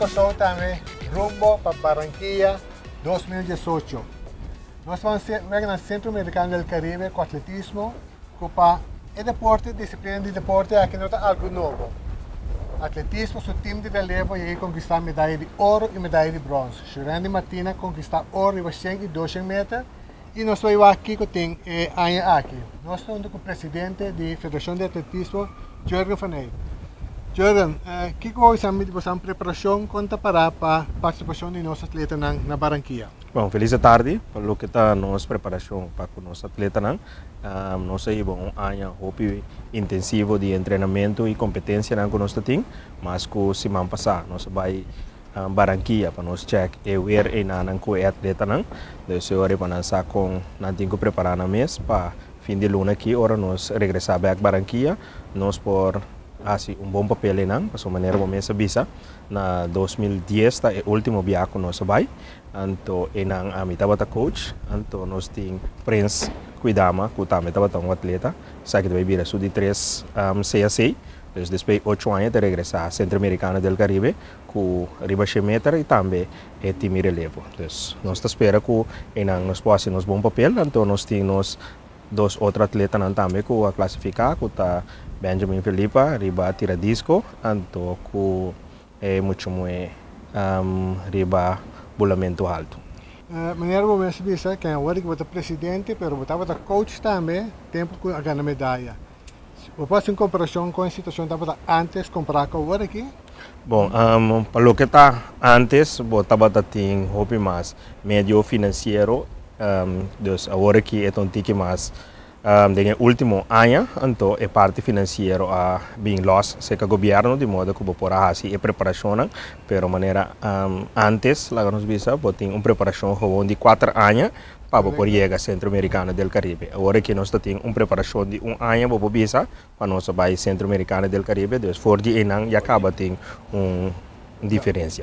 começou também rumbo para Barranquilla 2018. Nós vamos ver no Centro Americano do Caribe com atletismo, que é deporte, disciplina de deporte, aqui não está algo novo. Atletismo, seu time de relevo e conquistar medalha de ouro e medalha de bronze. Chorando Martina conquistar ouro em 100 e 200 metros. E nós vamos aqui que tem Anya aqui. Nós estamos com o presidente da Federação de Atletismo, Jürgen Faney. Jürgen, o que você tem de preparação conta para a participação de nossos atletas na Barranquilla? Bom, feliz tarde, pelo que está a nossa preparação para o nosso atleta. Nós temos um ano intensivo de treinamento e competência que nós temos, mas que a semana passada nós vamos Barranquilla para nós check e ver e não com o atleta. Então, agora para nós com nós temos que preparar na mês para fim de luna aqui, agora nós regressar para Barranquilla, nós por assim bom papel para sua maneira como essa visa na 2010 é o último viagem que nós vai então a mitad bata coach então nós tem Prince cuidama que também estava um atleta sabe que vai vir a sub 3 CAC depois 8 anos de regressar ao Centro Americano do Caribe com riba meter e também é time relevo então nós espera que nós possamos bom papel então nós temos dois outros atletas também que a classificar que está Benjamin Felipa, riba tira disco, anto ku muito riba bulamento alto. Maneira como você disse que agora que você é presidente, mas você é coach também, tempo que a ganhar medalha. Você em comparação com a situação que você antes comprar com agora aqui? Bom, para o que está antes, você tem hope mais meio financeiro, então agora que é um tique mais no último ano, então a parte financeira a bem lost se que o governo de modo que por assim a preparação, pero maneira antes lá nos visa tem uma preparação de 4 anos para poder chegar ao Centro Americano do Caribe. Agora que nós temos uma preparação de 1 ano para visa para nós vai ao Centro Americano do Caribe, então for de ano já acaba tem uma diferença.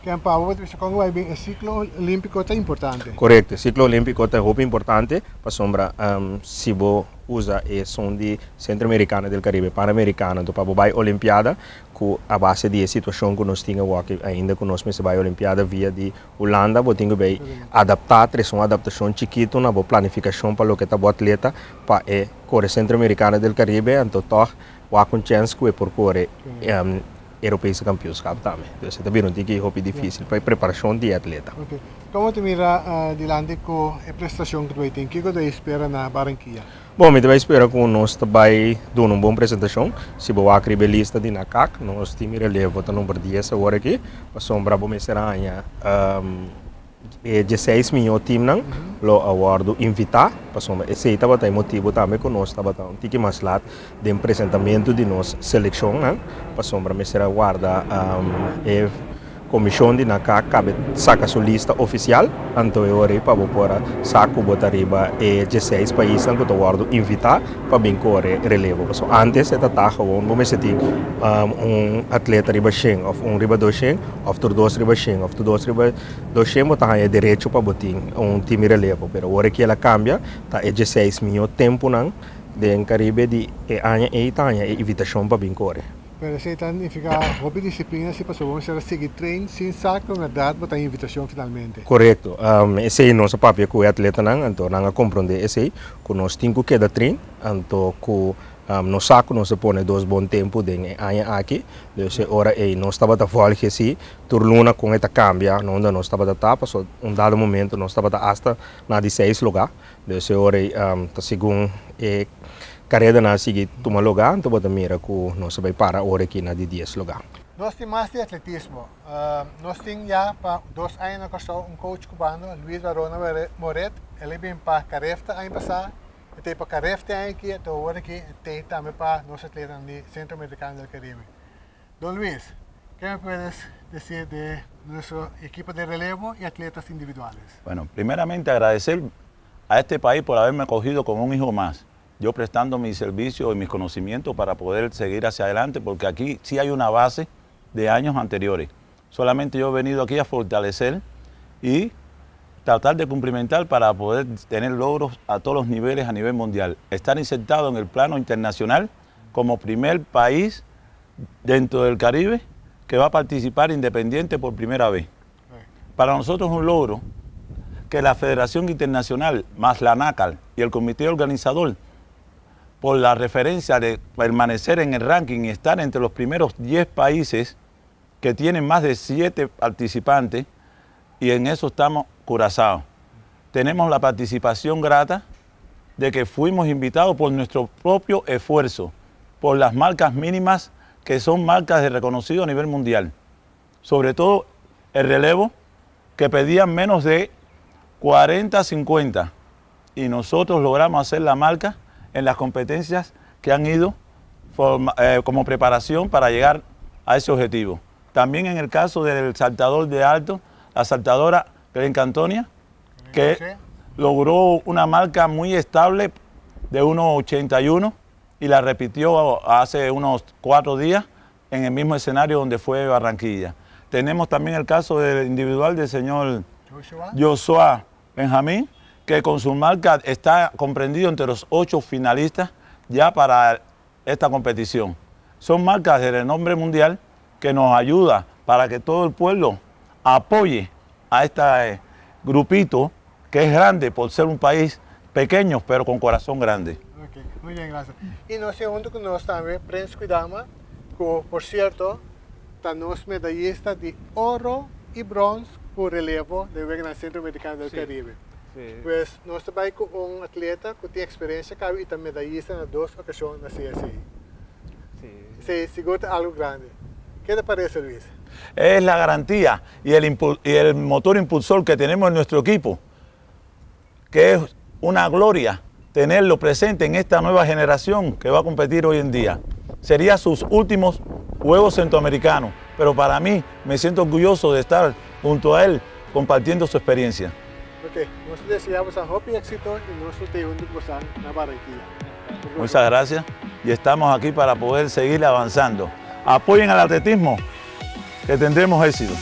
Que para você como vai bem o ciclo olímpico é importante. Correto, o ciclo olímpico é muito importante para sombra se você usa a som de Centro-Americano do Caribe, Pan-Americano, para a Olimpiada, com a base de situação que nós temos aqui, ainda que nós vai a Olimpiada via de Holanda, você tem que adaptar, uma adaptação chiquita, uma planificação para o que está o atleta, para o Centro-Americano do Caribe, então há uma chance que por correr europeus campeões também. Então, você também não tem que ir difícil para a preparação de atleta. Okay. Como você mira dilante com a prestação que você tem? O que você espera na Barranquilla? Bom, eu espero que nós vai dar uma boa apresentação. Se você escrever a lista de NACAC, nós temos relevo no número 10 agora aqui. Sombra, vamos será 16 milhões de time, lo awardo invitar, passou esse estava tem motivo também que nós estava um tique mais lá de apresentamento de nossa seleção, passou para me ser guarda comissão de NACAC cabe saca sua lista oficial, então eu orei para botar saco botar riba 16 países que eu guardo invitar para bem correr relevo. Antes era taxa vamos se tem atleta riba 100, ou riba 200, ou dois riba 100, ou dois riba 200, botar é direito para botar time relevo, pero agora que ela cambia, tá 16 milhões tempo não de Caribe de ano e Itália é invitação para bem correr. Pero isso significa hobby disciplina se passou vamos seguir treino sem saco na data botar invitação finalmente. Correto. Esse é nosso papel com o atleta não, então não compreender esse que nós temos que dar treino, então que no saco nós põe dois bons tempos de ano aqui, então hora é nós estava a falar que se turluna com esta cambia, não nós estava a tapa, só dado momento nós estava hasta na 16 lugar, então hora tá segundo carreira na seguir tomar lugar, então bota mira que nós vai para hora aqui na de 10 lugar. Nós temos mais de atletismo. Nós temos já para 2 anos coach cubano, Luis Arona Moret, ele vem para Carefta ano passado, e tem para Carefta aqui, então agora aqui tem também para nossos atletas no Centro Americano do Caribe. Don Luis, ¿qué me puedes decir de nuestro equipo de relevo y atletas individuales? Bueno, primeramente agradecer a este país por haberme acogido como un hijo más. Yo prestando mi servicio y mis conocimientos para poder seguir hacia adelante, porque aquí sí hay una base de años anteriores. Solamente yo he venido aquí a fortalecer y tratar de cumplimentar para poder tener logros a todos los niveles a nivel mundial. Estar insertado en el plano internacional como primer país dentro del Caribe que va a participar independiente por primera vez. Para nosotros es un logro que la Federación Internacional, más la NACAL y el comité organizador, por la referencia de permanecer en el ranking y estar entre los primeros 10 países que tienen más de 7 participantes, y en eso estamos Curazao. Tenemos la participación grata de que fuimos invitados por nuestro propio esfuerzo, por las marcas mínimas que son marcas de reconocido a nivel mundial. Sobre todo el relevo, que pedían menos de 40-50, y nosotros logramos hacer la marca en las competencias que han ido como preparación para llegar a ese objetivo. También en el caso del saltador de alto, la saltadora Glenca Antonia, que logró una marca muy estable de 1.81 y la repitió hace unos 4 días en el mismo escenario donde fue Barranquilla. Tenemos también el caso del individual del señor Joshua Benjamín, que con su marca está comprendido entre los 8 finalistas ya para esta competición. Son marcas de renombre mundial que nos ayuda para que todo el pueblo apoye a este grupito que es grande por ser un país pequeño pero con corazón grande. Ok, muy bien, gracias. Y nos junto con nosotros también Prince Kuidama, que por cierto, tenemos medallista de oro y bronce por relevo del Regional Centroamericano del Caribe. Sí. Pues nos trabaja con un atleta que tiene experiencia y también medallista en 2 ocasiones así. Sí, seguro algo grande. ¿Qué te parece, Luis? Es la garantía y el motor impulsor que tenemos en nuestro equipo, que es una gloria tenerlo presente en esta nueva generación que va a competir hoy en día. Sería sus últimos Juegos Centroamericanos, pero para mí me siento orgulloso de estar junto a él compartiendo su experiencia. Ok, nosotros deseamos a Hopi éxito y nosotros te unimos a Barranquilla. Muchas gracias y estamos aquí para poder seguir avanzando. Apoyen al atletismo, que tendremos éxito.